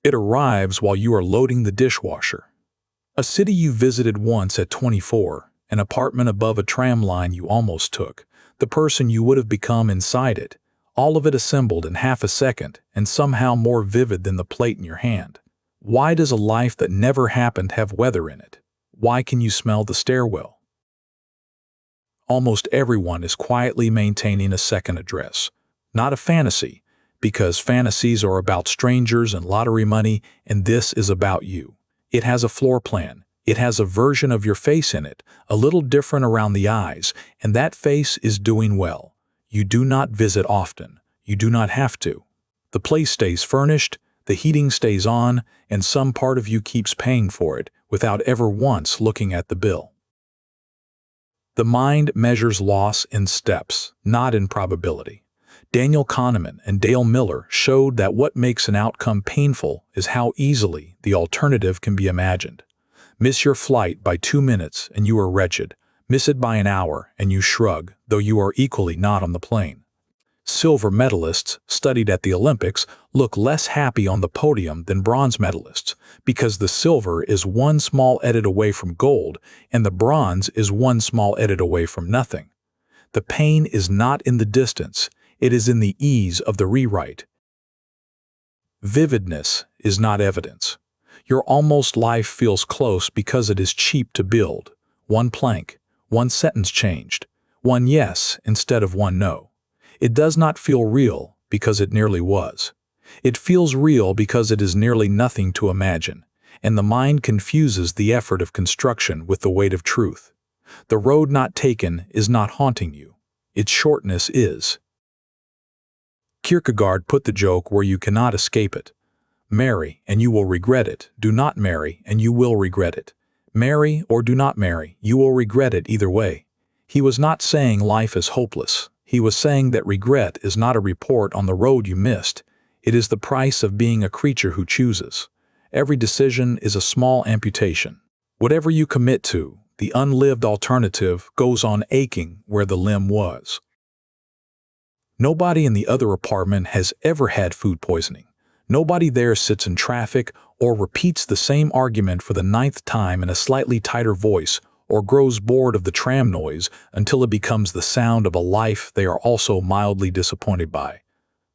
It arrives while you are loading the dishwasher. A city you visited once at 24, an apartment above a tram line you almost took, the person you would have become inside it, all of it assembled in half a second and somehow more vivid than the plate in your hand. Why does a life that never happened have weather in it? Why can you smell the stairwell? Almost everyone is quietly maintaining a second address. Not a fantasy, because fantasies are about strangers and lottery money, and this is about you. It has a floor plan. It has a version of your face in it, a little different around the eyes, and that face is doing well. You do not visit often. You do not have to. The place stays furnished, the heating stays on, and some part of you keeps paying for it without ever once looking at the bill. The mind measures loss in steps, not in probability. Daniel Kahneman and Miller showed that what makes an outcome painful is how easily the alternative can be imagined. Miss your flight by 2 minutes and you are wretched. Miss it by an hour and you shrug, though you are equally not on the plane. Silver medallists, studied at the Olympics, look less happy on the podium than bronze medalists, because the silver is one small edit away from gold and the bronze is one small edit away from nothing. The pain is not in the distance, it is in the ease of the rewrite. Vividness is not evidence. Your almost life feels close because it is cheap to build. One plank, one sentence changed, one yes instead of one no. It does not feel real because it nearly was. It feels real because it is nearly nothing to imagine, and the mind confuses the effort of construction with the weight of truth. The road not taken is not haunting you. Its shortness is. Kierkegaard put the joke where you cannot escape it. Marry, and you will regret it. Do not marry, and you will regret it. Marry or do not marry, you will regret it either way. He was not saying life is hopeless. He was saying that regret is not a report on the road you missed. It is the price of being a creature who chooses. Every decision is a small amputation. Whatever you commit to, the unlived alternative goes on aching where the limb was. Nobody in the other apartment has ever had food poisoning. Nobody there sits in traffic or repeats the same argument for the 9th time in a slightly tighter voice or grows bored of the tram noise until it becomes the sound of a life they are also mildly disappointed by.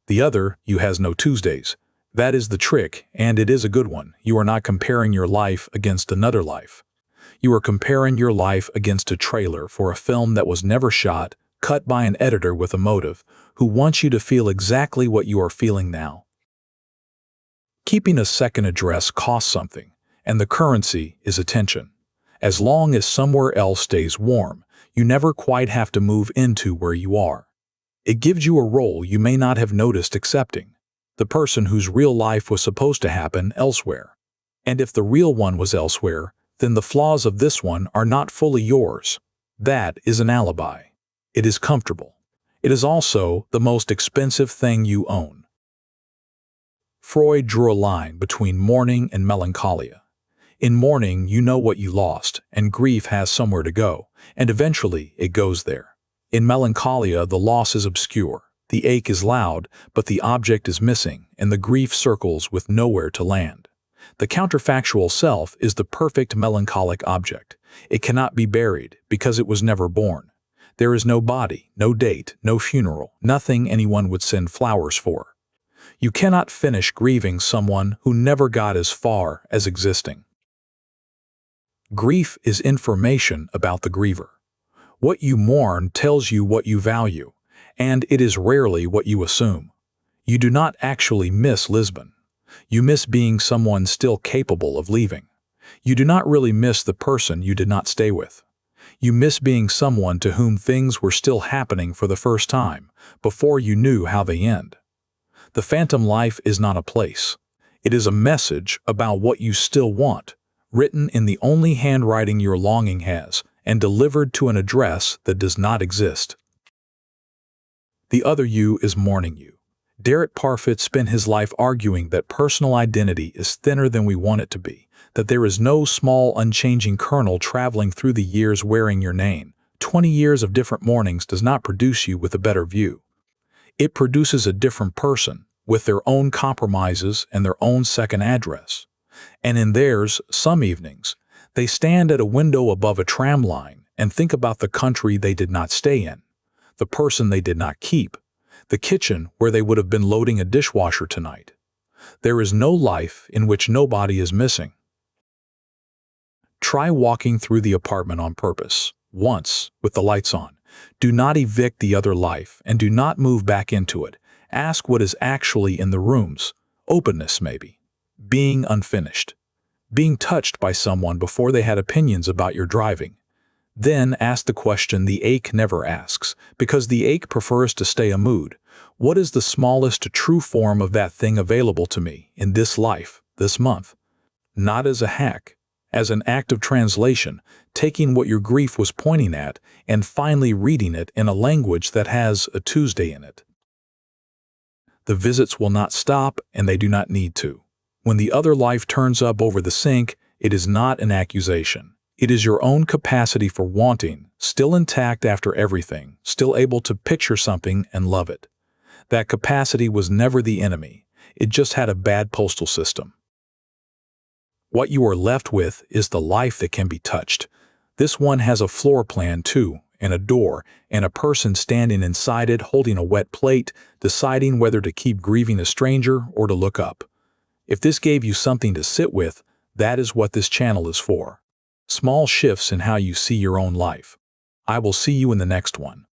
The other you has no Tuesdays. That is the trick, and it is a good one. You are not comparing your life against another life. You are comparing your life against a trailer for a film that was never shot, cut by an editor with a motive, who wants you to feel exactly what you are feeling now. Keeping a second address costs something, and the currency is attention. As long as somewhere else stays warm, you never quite have to move into where you are. It gives you a role you may not have noticed accepting, the person whose real life was supposed to happen elsewhere. And if the real one was elsewhere, then the flaws of this one are not fully yours. That is an alibi. It is comfortable. It is also the most expensive thing you own. Freud drew a line between mourning and melancholia. In mourning, you know what you lost, and grief has somewhere to go, and eventually it goes there. In melancholia, the loss is obscure, the ache is loud, but the object is missing, and the grief circles with nowhere to land. The counterfactual self is the perfect melancholic object. It cannot be buried because it was never born. There is no body, no date, no funeral, nothing anyone would send flowers for. You cannot finish grieving someone who never got as far as existing. Grief is information about the griever. What you mourn tells you what you value, and it is rarely what you assume. You do not actually miss Lisbon. You miss being someone still capable of leaving. You do not really miss the person you did not stay with. You miss being someone to whom things were still happening for the first time, before you knew how they end. The phantom life is not a place. It is a message about what you still want, written in the only handwriting your longing has, and delivered to an address that does not exist. The other you is mourning you. Derek Parfit spent his life arguing that personal identity is thinner than we want it to be, that there is no small unchanging kernel traveling through the years wearing your name. 20 years of different mornings does not produce you with a better view. It produces a different person, with their own compromises and their own second address. And in theirs, some evenings, they stand at a window above a tram line and think about the country they did not stay in, the person they did not keep, the kitchen where they would have been loading a dishwasher tonight. There is no life in which nobody is missing. Try walking through the apartment on purpose, once, with the lights on. Do not evict the other life, and do not move back into it. Ask what is actually in the rooms. Openness, maybe. Being unfinished. Being touched by someone before they had opinions about your driving. Then ask the question the ache never asks, because the ache prefers to stay a mood. What is the smallest true form of that thing available to me in this life, this month? Not as a hack, as an act of translation, taking what your grief was pointing at and finally reading it in a language that has a Tuesday in it. The visits will not stop, and they do not need to. When the other life turns up over the sink, it is not an accusation. It is your own capacity for wanting, still intact after everything, still able to picture something and love it. That capacity was never the enemy. It just had a bad postal system. What you are left with is the life that can be touched. This one has a floor plan too, and a door, and a person standing inside it holding a wet plate, deciding whether to keep grieving a stranger or to look up. If this gave you something to sit with, that is what this channel is for. Small shifts in how you see your own life. I will see you in the next one.